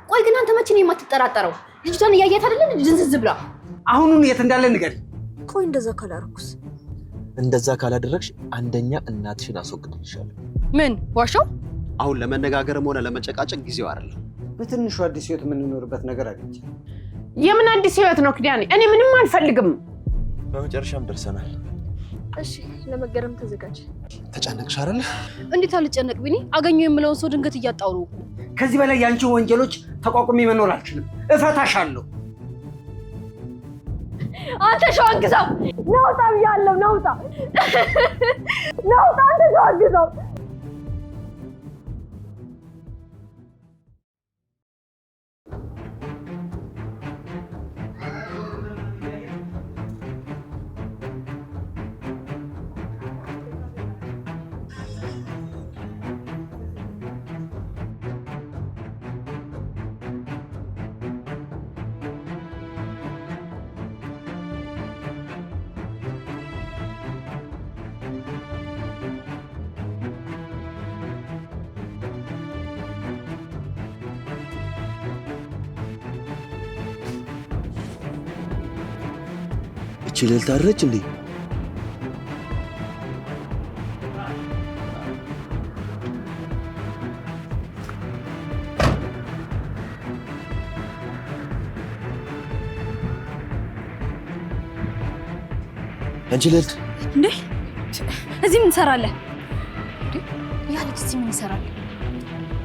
ቆይ ግን አንተ መቼ ነው የማትጠራጠረው? ልጅቷን እያያት አይደል ድንዝዝ ብላ? አሁኑን የት እንዳለ ንገሪ። ቆይ እንደዛ ካላረኩስ? እንደዛ ካላደረግሽ አንደኛ እናትሽን አስወግድልሻለሁ። ምን ዋሻው? አሁን ለመነጋገርም ሆነ ለመጨቃጨቅ ጊዜው አይደለም። በትንሹ አዲስ ህይወት የምንኖርበት ነገር አግኝቼ። የምን አዲስ ህይወት ነው ኪዳኔ? እኔ ምንም አልፈልግም። በመጨረሻም ደርሰናል። እሺ ለመገረም ተዘጋጅ። ተጨነቅሽ አይደል? እንዴት አልጨነቅ ቢኒ? አገኘው የምለውን ሰው ድንገት እያጣው ነው። ከዚህ በላይ ያንቺ ወንጀሎች ተቋቁሜ መኖር አልችልም። እፈታሻለሁ። አንተ ሸዋን ግዛው! ናውጣ ብያለሁ! ናውጣ! ናውጣ! አንተ ሸዋን ግዛው! እቺ ልዕልት አይደለች እንዴ? አንቺ ልዕልት እንዴ እዚህ ምን ትሰራለህ? ያ ልጅ እዚህ ምን ይሰራል?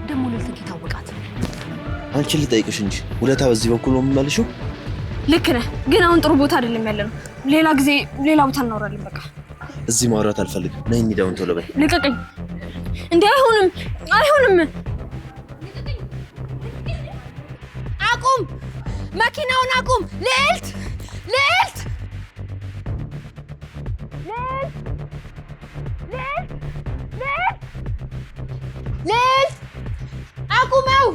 ደግሞ ልዕልት የታወቃት? አንቺን ልጠይቅሽ እንጂ ውለታ በዚህ በኩል ነው የምመልሽው? ልክ ነህ፣ ግን አሁን ጥሩ ቦታ አይደለም ያለነው። ሌላ ጊዜ ሌላ ቦታ እናወራለን። በቃ እዚህ ማውራት አልፈልግም። ነይ እንሂዳውን ቶሎ በይ። ልቀቀኝ! እንዴ አይሆንም፣ አይሆንም! አቁም! መኪናውን አቁም! ልዕልት! ልዕልት! ልዕልት! ልዕልት! ልዕልት! ልዕልት! አቁመው!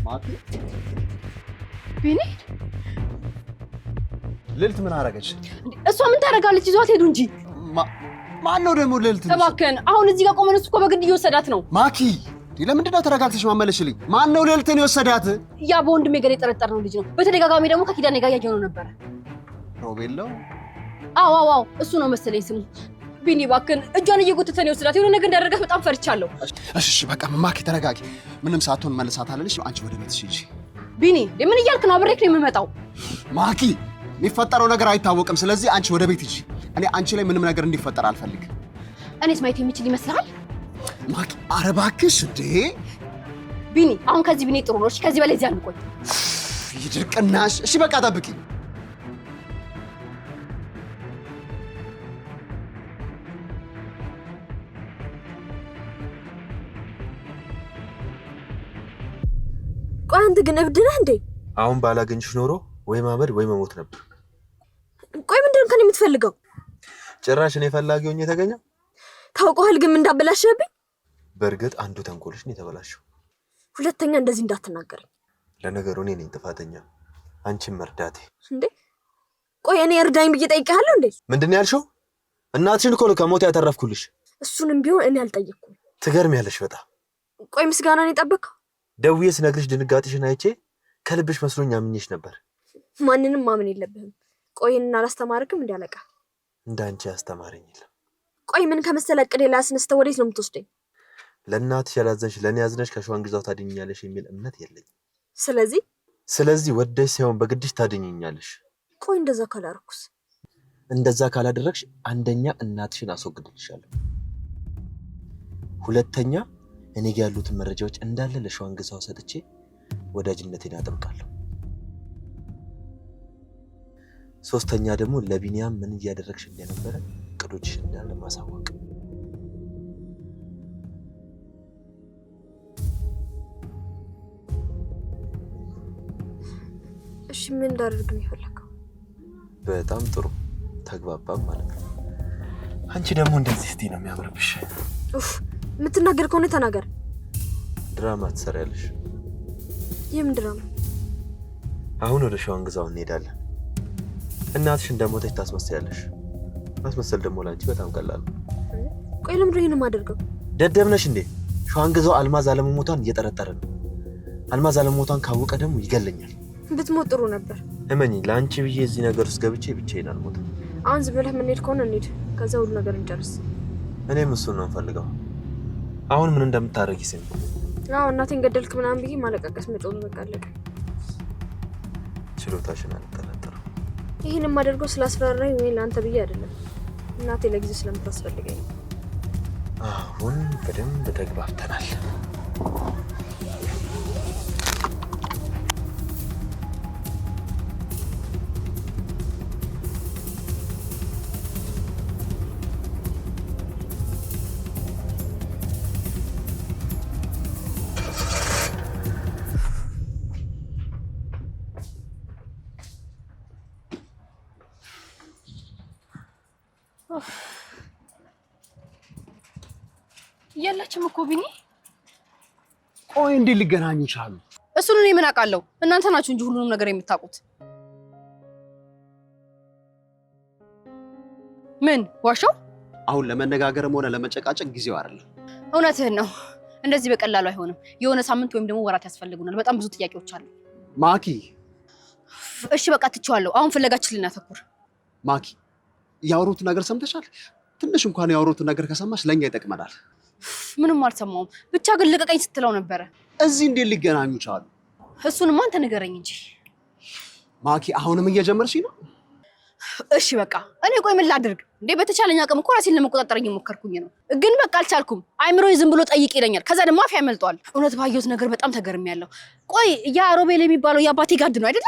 ማቲ ቢኒ ልዕልት ምን አደረገች? እሷ ምን ታደርጋለች? ይዟት ሄዱ እንጂ። ማን ነው ደግሞ ልዕልት? እባክህን አሁን እዚህ ጋር ቆመን እሱ እኮ በግድ እየወሰዳት ነው። ማኪ ለምንድን ነው ተረጋግተሽ ማመለሽልኝ? ማን ነው ልዕልትን የወሰዳት? ያ በወንድሜ ጋር የጠረጠርነው ልጅ ነው። በተደጋጋሚ ደግሞ ከኪዳኔ ጋር እያየነው ነበረ። ሮቤል? አዎ እሱ ነው መሰለኝ ስሙ። ቢኒ እባክህን እጇን እየጎተተ ነው የወሰዳት። የሆነ ነገር እንዳደረጋት በጣም ፈርቻለሁ። እሺ በቃ ማኪ ተረጋጊ። ምንም ሳትሆን መልሳት አለልሽ። አንቺ ወደ ቤትሽ ሂጂ። ቢኒ ምን እያልክ ነው? አብሬክ ነው የምመጣው። ማኪ የሚፈጠረው ነገር አይታወቅም። ስለዚህ አንቺ ወደ ቤት ሂጂ። እኔ አንቺ ላይ ምንም ነገር እንዲፈጠር አልፈልግም። እኔስ ማየት የሚችል ይመስልሃል? ማኪ ኧረ እባክሽ እንዴ! ቢኒ አሁን ከዚህ ቢኒ ጥሩ ነው። እሺ ከዚህ በላይ እዚህ አንቆይ። ይድርቅናሽ። እሺ በቃ ጠብቂ። ቆይ አንተ ግን እብድ ነህ እንዴ? አሁን ባላገኝሽ ኖሮ ወይ ማበድ ወይ መሞት ነበር። ቆይ ምንድነው ከኔ የምትፈልገው? ጭራሽ እኔ ፈላጊ ሆኜ የተገኘው? ታውቀዋል ግን ምን እንዳበላሸብኝ? በእርግጥ አንዱ ተንኮልሽ ነው የተበላሸው። ሁለተኛ እንደዚህ እንዳትናገረኝ። ለነገሩ እኔ ነኝ ጥፋተኛ፣ አንቺን መርዳቴ። እንዴ ቆይ እኔ እርዳኝ ብዬ ጠይቄሃለሁ እንዴ? ምንድን ያልሽው? እናትሽን እኮ ነው ከሞት ያተረፍኩልሽ። እሱንም ቢሆን እኔ አልጠየቅኩም። ትገርሚያለሽ በጣም። ቆይ ምስጋናን የጠበቅከው? ደውዬ ስነግርሽ ድንጋጤሽን አይቼ ከልብሽ መስሎኝ አምኜሽ ነበር። ማንንም ማመን የለብህም። ቆይና አላስተማርክም እንዴ አለቃ? እንዳንቺ ያስተማረኝ የለም። ቆይ ምን ከመሰለ እቅዴ ላይ አስነስተህ ወዴት ነው የምትወስደኝ? ለእናትሽ ያላዘንሽ ለእኔ ያዝነሽ ከሸዋን ግዛው ታድኝኛለሽ የሚል እምነት የለኝም። ስለዚህ ወደሽ ሳይሆን በግድሽ ታድኝኛለሽ። ቆይ እንደዛ ካላረኩስ? እንደዛ ካላደረግሽ አንደኛ እናትሽን አስወግድልሻለሁ፣ ሁለተኛ እኔ ጋር ያሉትን መረጃዎች እንዳለ ለሸዋን ግዛው ሰጥቼ ወዳጅነቴን አጠብቃለሁ፣ ሶስተኛ ደግሞ ለቢኒያም ምን እያደረግሽ እንደነበረ ቅዶችሽ እንዳለ ማሳወቅ። እሺ ምን እንዳደርግ ነው የፈለከው? በጣም ጥሩ ተግባባም ማለት ነው። አንቺ ደግሞ እንደዚህ እስቲ ነው የሚያምርብሽ። ኡፍ የምትናገር ከሆነ ተናገር። ድራማ ትሰሪያለሽ። የምን ድራማ? አሁን ወደ ሸዋን ግዛው እንሄዳለን። እናትሽ እንደሞተች ታስመስያለሽ። ማስመሰል ደግሞ ላንቺ በጣም ቀላል ነው። ቆይ ለምንድን ነው የማደርገው? ደደብ ነሽ እንዴ? ሸዋን ግዛው አልማዝ አለመሞቷን እየጠረጠረ ነው። አልማዝ አለሞቷን ካወቀ ደግሞ ይገለኛል። ብትሞት ጥሩ ነበር። እመኚ፣ ለአንቺ ብዬ እዚህ ነገር ውስጥ ገብቼ ብቻዬን አልሞትም። አሁን ዝም ብለህ የምንሄድ ከሆነ እንሂድ፣ ከዛ ሁሉ ነገር እንጨርስ። እኔም እሱን ነው የምፈልገው። አሁን ምን እንደምታደርጊ ስሚ። አዎ እናቴን ገደልክ ምናምን ብዬ ማለቃቀስ መጮህ በቃ አለቀ። ችሎታሽን አልጠራጠርም። ይህን የማደርገው ስላስፈራራኝ ወይ ለአንተ ብዬ አይደለም፣ እናቴ ለጊዜው ስለምታስፈልገኝ። አሁን በደንብ ተግባብተናል። የለችም እኮ ቢኒ። ቆይ እንዴት ሊገናኙ ቻሉ? እሱን እኔ ምን አውቃለሁ? እናንተ ናችሁ እንጂ ሁሉንም ነገር የምታውቁት። ምን ዋሻው? አሁን ለመነጋገርም ሆነ ለመጨቃጨቅ ጊዜው አይደለም። እውነትህን ነው። እንደዚህ በቀላሉ አይሆንም። የሆነ ሳምንት ወይም ደግሞ ወራት ያስፈልጉናል። በጣም ብዙ ጥያቄዎች አሉ። ማኪ፣ እሺ በቃ ትቼዋለሁ። አሁን ፍለጋችን ልናተኩር። ማኪ፣ ያወሩት ነገር ሰምተሻል? ትንሽ እንኳን ያወሩት ነገር ከሰማሽ ለኛ ይጠቅመናል። ምንም አልሰማሁም። ብቻ ግን ልቀቀኝ ስትለው ነበረ። እዚህ እንዴት ሊገናኙ ቻሉ? እሱንማ አንተ ንገረኝ እንጂ። ማኪ፣ አሁንም እየጀመርሽ ነው? እሺ በቃ እኔ ቆይ ምን ላድርግ እንዴ? በተቻለኝ አቅም እኮ ራሴን ለመቆጣጠር እየሞከርኩኝ ነው። ግን በቃ አልቻልኩም። አይምሮዬ ዝም ብሎ ጠይቅ ይለኛል። ከዛ ደግሞ አፍ ያመልጠዋል። እውነት ባየሁት ነገር በጣም ተገርሜያለሁ። ቆይ ያ ሮቤል የሚባለው የአባቴ ጋርድ ነው አይደለ?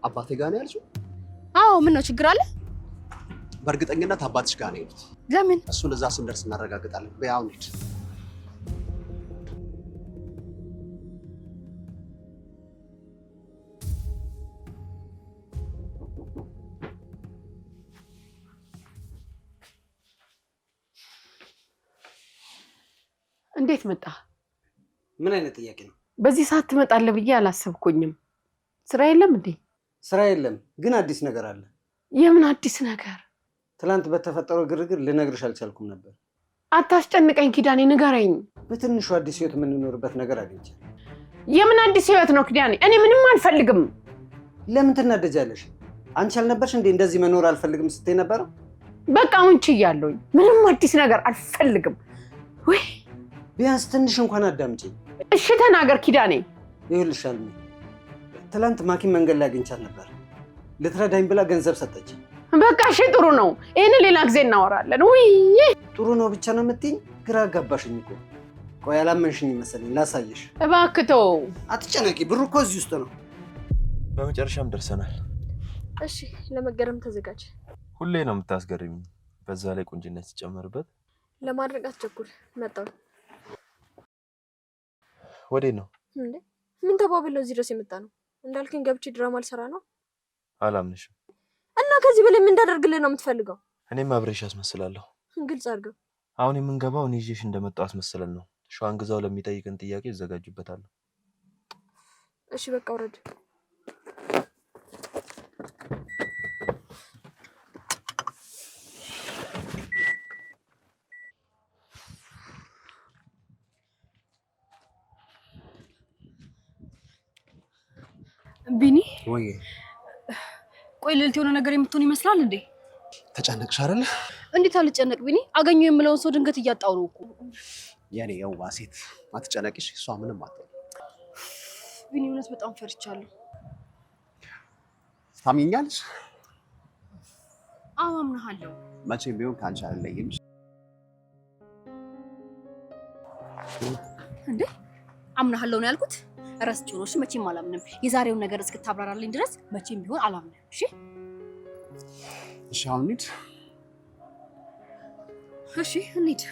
አባቴ ጋር ነው ያልሽው? አዎ። ምን ነው ችግር አለ? በእርግጠኝነት አባትሽ ጋር ነው ያሉት። ለምን? እሱን እዛ ስንደርስ እናረጋግጣለን። በያው እንሂድ። እንዴት መጣ? ምን አይነት ጥያቄ ነው? በዚህ ሰዓት ትመጣለህ ብዬ አላሰብኩኝም። ስራ የለም እንዴ? ስራ የለም፣ ግን አዲስ ነገር አለ። የምን አዲስ ነገር? ትላንት በተፈጠረው ግርግር ልነግርሽ አልቻልኩም ነበር። አታስጨንቀኝ ኪዳኔ፣ ንገረኝ። በትንሹ አዲስ ህይወት የምንኖርበት ነገር አግኝቻለሁ። የምን አዲስ ህይወት ነው ኪዳኔ? እኔ ምንም አልፈልግም። ለምን ትናደጃለሽ? አንቺ አልነበርሽ እንዴ እንደዚህ መኖር አልፈልግም ስትይ ነበረው? በቃ አሁን ችያለሁኝ። ምንም አዲስ ነገር አልፈልግም። ወይ ቢያንስ ትንሽ እንኳን አዳምጪኝ። እሺ ተናገር ኪዳኔ። ይኸውልሽ አልሚ፣ ትላንት ማኪን መንገድ ላይ አግኝቻት ነበር። ልትረዳኝ ብላ ገንዘብ ሰጠች። በቃ እሺ ጥሩ ነው። ይሄን ሌላ ጊዜ እናወራለን። ውይ ጥሩ ነው ብቻ ነው የምትይኝ? ግራ አጋባሽኝ እኮ። ቆይ አላመንሽኝ መሰለኝ። ላሳየሽ። እባክህ ተው። አትጨነቂ፣ ብሩ እኮ እዚህ ውስጥ ነው። በመጨረሻም ደርሰናል። እሺ ለመገረም ተዘጋጅ። ሁሌ ነው የምታስገርሚኝ። በዛ ላይ ቁንጅና ሲጨመርበት። ለማድረግ አትቸኩል። መጣሁ። ወዴት ነው እንዴ? ምን ተባብለው እዚህ ድረስ የመጣ ነው? እንዳልከኝ ገብቼ ድራማ ልሰራ ነው። አላምንሽም። እና ከዚህ በላይ ምን እንዳደርግልህ ነው የምትፈልገው? እኔም አብሬሽ አስመስላለሁ። ግልጽ አድርገው። አሁን የምንገባው እኔ ይዤሽ እንደመጣሁ አስመስለን ነው። ሸዋን ግዛው ለሚጠይቅን ጥያቄ ይዘጋጁበታል። እሺ በቃ ውረድ። ቢኒ ወይ ቆይ ልልት የሆነ ነገር የምትሆን ይመስላል እንዴ? ተጨነቅሽ አይደል? እንዴት አልጨነቅ ቢኒ? አገኘው የምለውን ሰው ድንገት እያጣው ነው እኮ። የኔ የዋ ሴት አትጨነቅሽ። እሷ ምንም አትሆንም። ቢኒ እውነት በጣም ፈርቻለሁ። ታምኛለሽ? አዎ አምናለሁ። መቼም ቢሆን ካንቺ አልለይም። እንዴ አምናለሁ ነው ያልኩት? ረስቼው ነው። እሺ መቼም አላምንም። የዛሬውን ነገር እስክታብራራልኝ ድረስ መቼም ቢሆን አላምንም። እሺ እሺ አሁን እንሂድ። እሺ እንሂድ።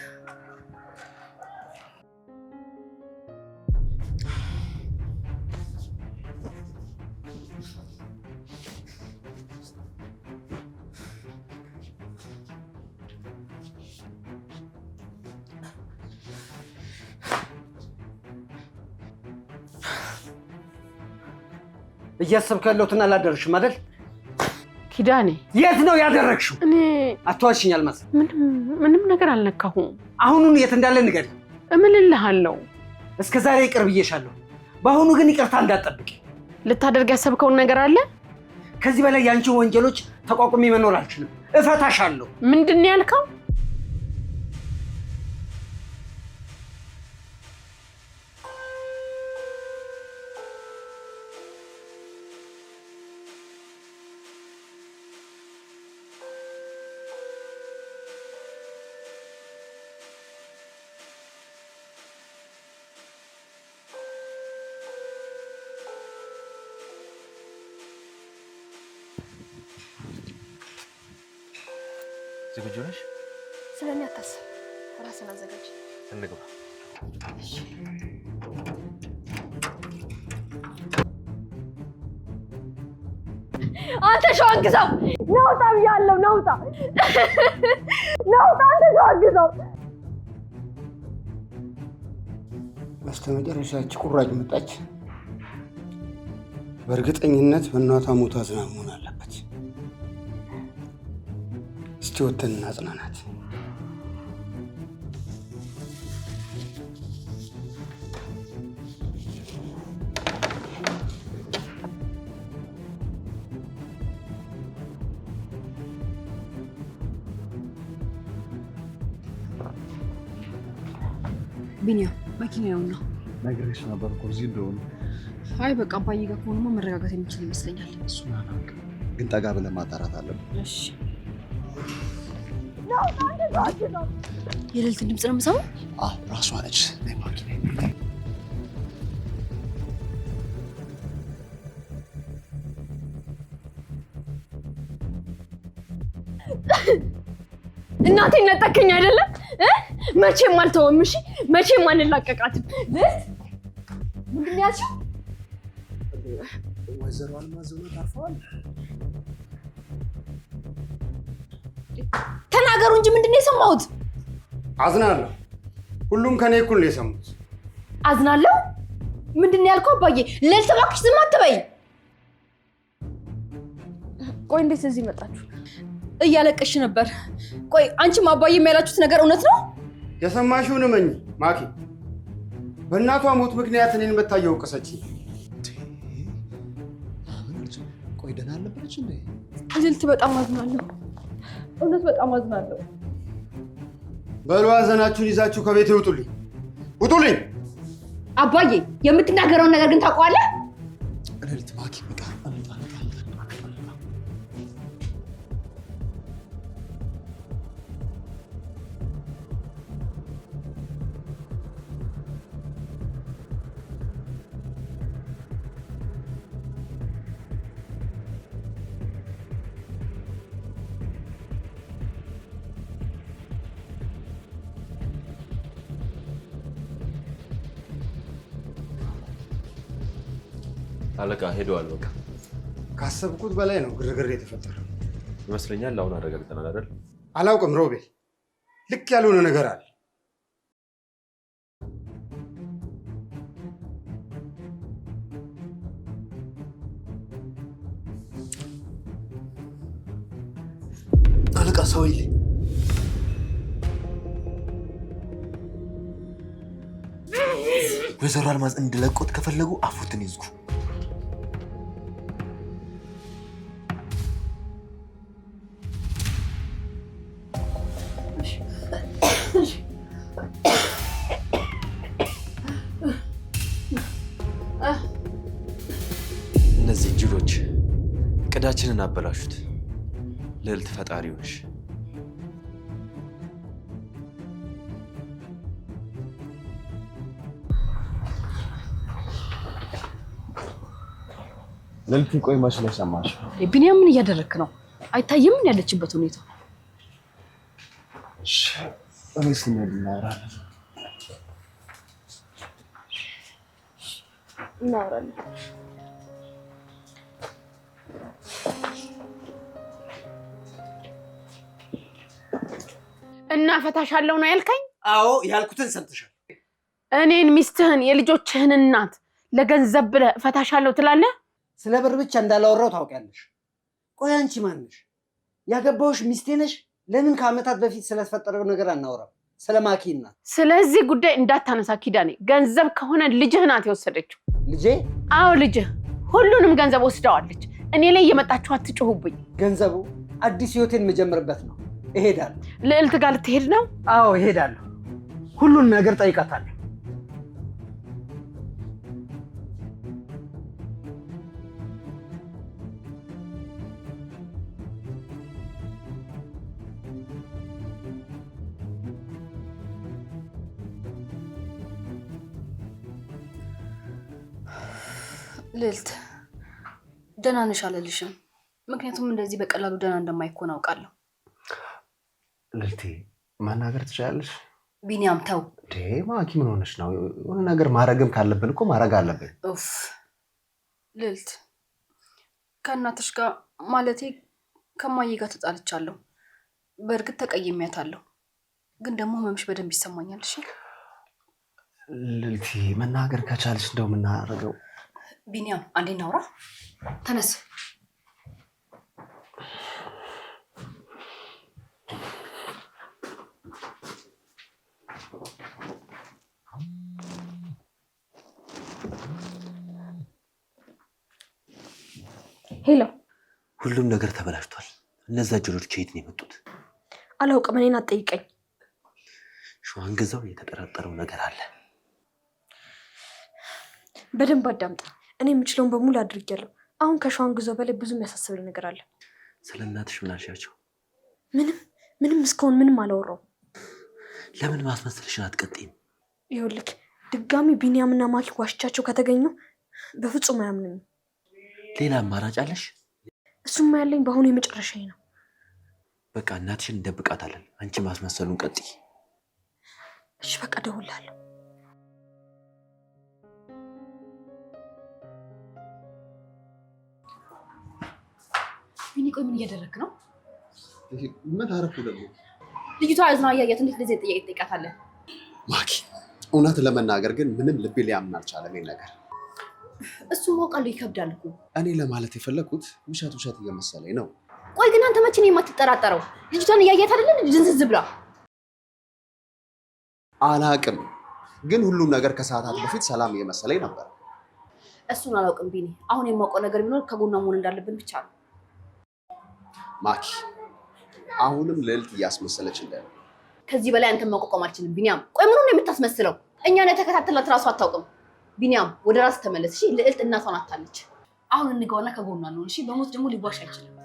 እያሰብክ ያለሁትን አላደረግሽም አይደል? ኪዳኔ የት ነው ያደረግሽው? እኔ አትዋሽኝ አልማዝ። ምንም ነገር አልነካሁም። አሁኑን የት እንዳለ ንገሪኝ። እምልልሃለሁ። እስከ ዛሬ ይቅር ብዬሻለሁ። በአሁኑ ግን ይቅርታ እንዳትጠብቂ። ልታደርግ ያሰብከውን ነገር አለ? ከዚህ በላይ ያንቺን ወንጀሎች ተቋቁሜ መኖር አልችልም። እፈታሻለሁ። ምንድን ነው ያልከው? ዝግጁ ነሽ? ስለኔ አታስብ፣ ራስን አዘጋጅ። እንግባ። አንተ ሸዋን ግዛው! ናውጣ ብያለሁ! ናውጣ! ናውጣ! አንተ ሸዋን ግዛው! በስተመጨረሻ እቺ ቁራጭ መጣች። በእርግጠኝነት በእናቷ ሞቷ አዝና መሆን አለበት። እስቲ ወተን እናጽናናት። ቢኒያ መኪናው ነው። ነግሬሽ ነበር እኮ እዚህ እንደሆነ። አይ በቃ አባዬ ጋር ከሆነማ መረጋጋት የሚችል ይመስለኛል። እሱን አላውቅም፣ ግን ጠጋ ብለን ማጣራት አለብን። እሺ። የሌሊት ድምፅ ነው የምሰማው? አዎ ራሷ ነች። እናቴን ነጠቀኝ አይደለም? መቼም አልተወም። እሺ መቼም አንላቀቃትም። ምንድን ነው ያልሽው? ወይዘሮ አልማዝ አርፈዋል። ተናገሩ እንጂ ምንድን ነው የሰማሁት? አዝናለሁ። ሁሉም ከኔ እኩል ነው የሰሙት። አዝናለሁ? ምንድን ነው ያልከው አባዬ? ልዕልት እባክሽ ዝም አትበይ። ቆይ እንዴት እዚህ መጣችሁ? እያለቀሽ ነበር። ቆይ አንቺም አባዬም ያላችሁት ነገር እውነት ነው? የሰማሽውን እመኝ ማኪ። በእናቷ ሞት ምክንያት እኔን መታየው ወቀሰች። ቆይ ደህና አልነበረች እንዴ? ልዕልት በጣም አዝናለሁ። እውነት በጣም አዝናለሁ። በሉ ሐዘናችሁን ይዛችሁ ከቤት ይውጡልኝ፣ ውጡልኝ። አባዬ የምትናገረውን ነገር ግን ታውቀዋለህ? ልዕልት ማኪ በቃ አለቃ ሄደዋል። በቃ ካሰብኩት በላይ ነው ግርግር የተፈጠረው ይመስለኛል። አሁን አረጋግጠናል አይደል? አላውቅም ሮቤል፣ ልክ ያልሆነ ነገር አለ። አለቃ ሰው የለም። ወይዘሮ አልማዝ እንድለቆት ከፈለጉ አፉትን ይዝጉ። እነዚህ ጅሎች እቅዳችንን አበላሹት። ልዕልት ፈጣሪ ሆንሽ። ልዕልት ቆይ መች ነው የሰማሽው? ቢኒያም ምን እያደረክ ነው? አይታየም ምን ያለችበት ሁኔታ? እኔ ስንሄድ እናወራለን። እና ፈታሻለሁ ነው ያልከኝ? አዎ ያልኩትን ሰምተሻል። እኔን ሚስትህን የልጆችህን እናት ለገንዘብ ብለህ ፈታሻለሁ ትላለህ? ስለ ብር ብቻ እንዳላወራው ታውቂያለሽ። ቆይ አንቺ ማን ነሽ? ያገባሁሽ ሚስቴ ነሽ? ለምን ከዓመታት በፊት ስለተፈጠረው ነገር አናወራም? ስለ ማኪ እናት። ስለዚህ ጉዳይ እንዳታነሳ ኪዳኔ። ገንዘብ ከሆነ ልጅህ ናት የወሰደችው። ልጄ? አዎ ልጅህ። ሁሉንም ገንዘብ ወስደዋለች። እኔ ላይ እየመጣችሁ አትጮሁብኝ። ገንዘቡ አዲስ ህይወቴን የምጀምርበት ነው። እሄዳለሁ። ልዕልት ጋር ልትሄድ ነው? አዎ እሄዳለሁ። ሁሉን ነገር ጠይቃታለሁ። ልዕልት ደህና ነሽ አልልሽም። ምክንያቱም እንደዚህ በቀላሉ ደህና እንደማይኮን አውቃለሁ። ልልቴ ማናገር ትችላለሽ? ቢኒያም ተው። ማኪ ምን ሆነሽ ነው? የሆነ ነገር ማድረግም ካለብን እኮ ማድረግ አለብን። ኡፍ ልዕልት፣ ከእናትሽ ጋር ማለቴ ከማዬ ጋር ተጣልቻለሁ። በእርግጥ ተቀይሜያታለሁ፣ ግን ደግሞ ህመምሽ በደንብ ይሰማኛል። እሺ ልልቴ መናገር ከቻልሽ እንደው የምናደርገው። ቢኒያም አንዴ እናውራ። ተነስ። ሄሎ። ሁሉም ነገር ተበላሽቷል። እነዛ ጅሎች ከየት ነው የመጡት? አላውቅም። እኔን አትጠይቀኝ። ሸዋን ግዛው የተጠራጠረው ነገር አለ። በደንብ አዳምጥ። እኔ የምችለውን በሙሉ አድርጌያለሁ። አሁን ከሸዋን ግዛው በላይ ብዙ የሚያሳስበኝ ነገር አለ። ስለ እናትሽ ምን አልሻቸው? ምንም እስካሁን ምንም አላወራውም። ለምን ማስመሰልሽን አትቀጥይም? ይኸውልህ ድጋሚ ቢኒያምና ማኪ ዋሽቻቸው ከተገኙ በፍጹም አያምኑኝም። ሌላ አማራጭ አለሽ? እሱማ ያለኝ በአሁኑ የመጨረሻዬ ነው። በቃ እናትሽን እንደብቃታለን። አንቺ ማስመሰሉን ቀጥይ። እሺ በቃ እደውልልሃለሁ። ቢኒ ቆይ ምን እያደረክ ነው? ምን አረፉ ደግሞ? ልጅቷ አዝና እያያት እንዴት ለዚህ ጥያቄ ትጠይቃታለህ? ማኪ እውነት ለመናገር ግን ምንም ልቤ ሊያምን አልቻለም ይሄን ነገር። እሱ ማውቃለሁ ይከብዳል እኮ። እኔ ለማለት የፈለኩት ውሸት እየመሰለኝ ነው። ቆይ ግን አንተ መቼ ነው የማትጠራጠረው? ልጅቷን እያያት አይደለ? ድንዝዝ ብላ። አላቅም ግን ሁሉም ነገር ከሰዓታት በፊት ሰላም እየመሰለኝ ነበር። እሱን አላውቅም ቢኒ። አሁን የማውቀው ነገር ቢኖር ከጎኗ መሆን እንዳለብን ብቻ ነው። ማኪ አሁንም ልዕልት እያስመሰለች እንዳለ። ከዚህ በላይ አንተን መቋቋም አልችልም ቢኒያም። ቆይ ምኑን ነው የምታስመስለው? እኛን የተከታተላት እራሱ አታውቅም። ቢኒያም ወደ ራስ ተመለስ እሺ። ልዕልት እናቷን አታለች። አሁን እንገባና ከጎኗ ነው እሺ። በሞት ደግሞ ሊዋሽ አይችልም።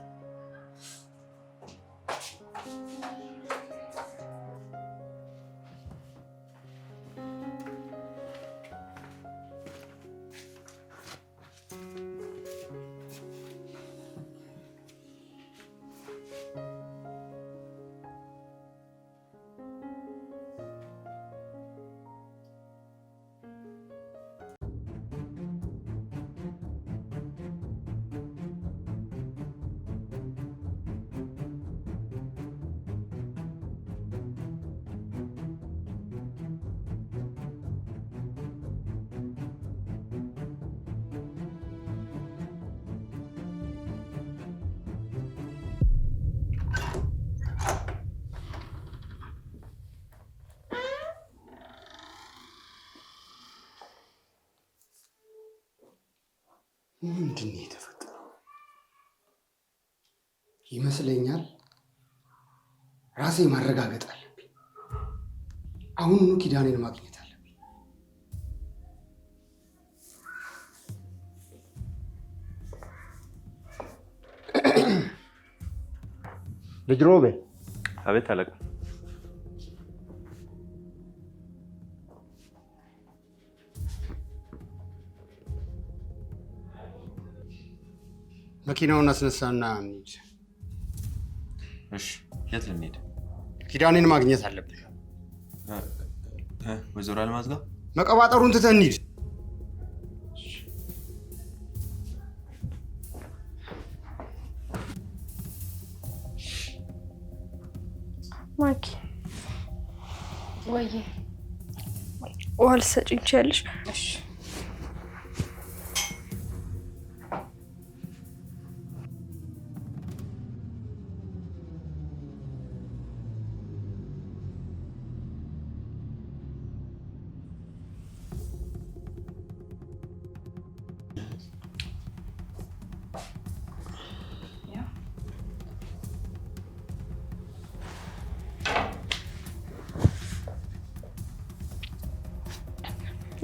ምንድን ነው የተፈጠረው? ይመስለኛል ራሴ ማረጋገጥ አለብኝ። አሁኑኑ ኪዳኔን ማግኘት አለብኝ። ልጅ ሮቤል። አቤት አለቃ። መኪናውን አስነሳና እንሂድ። እሺ የት ልንሄድ? ኪዳኔን ማግኘት አለብን። ወይዘሮ አልማዝ ጋር መቀባጠሩን ትተን እንሂድ። ማኪ ወይ ውሃ ልትሰጪኝ ትችያለሽ? እሺ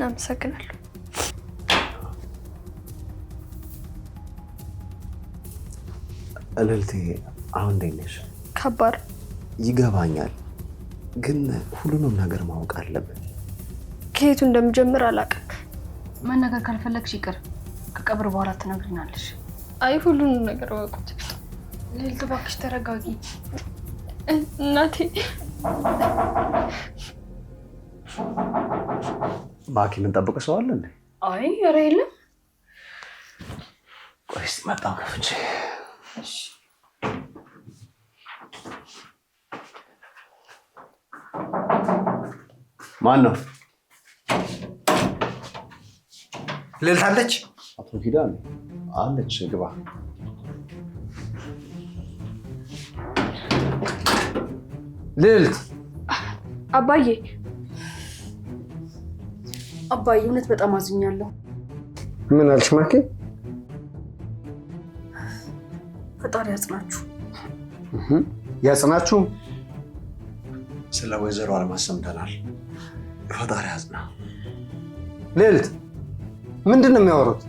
አመሰግናለሁ። እልልቴ አሁን እንዴት ነሽ? ከባድ ይገባኛል፣ ግን ሁሉንም ነገር ማወቅ አለብን። ከየቱ እንደምጀምር አላውቅም። መናገር ካልፈለግሽ ይቅር፣ ከቀብር በኋላ ትነግሪናለሽ። አይ ሁሉንም ነገር ወቁት። ልዕልት እባክሽ ተረጋጊ። እናቴ ማኪ ምን ጠብቅ ሰው አለ እንዴ? አይ ኧረ የለም። ቆይ እስኪ መጣሁ ከፍቼ። እሺ ማን ነው? ልዕልት አለች? አቶ ኪዳን አለች። ግባ። ልዕልት አባዬ አባዬ እውነት በጣም አዝኛለሁ። ምን አልሽ ማኪ? ፈጣሪ ያጽናችሁ። ያጽናችሁ። ስለ ወይዘሮ አልማዝ ሰምተናል። ፈጣሪ ያጽና። ልዕልት ምንድን ነው የሚያወሩት?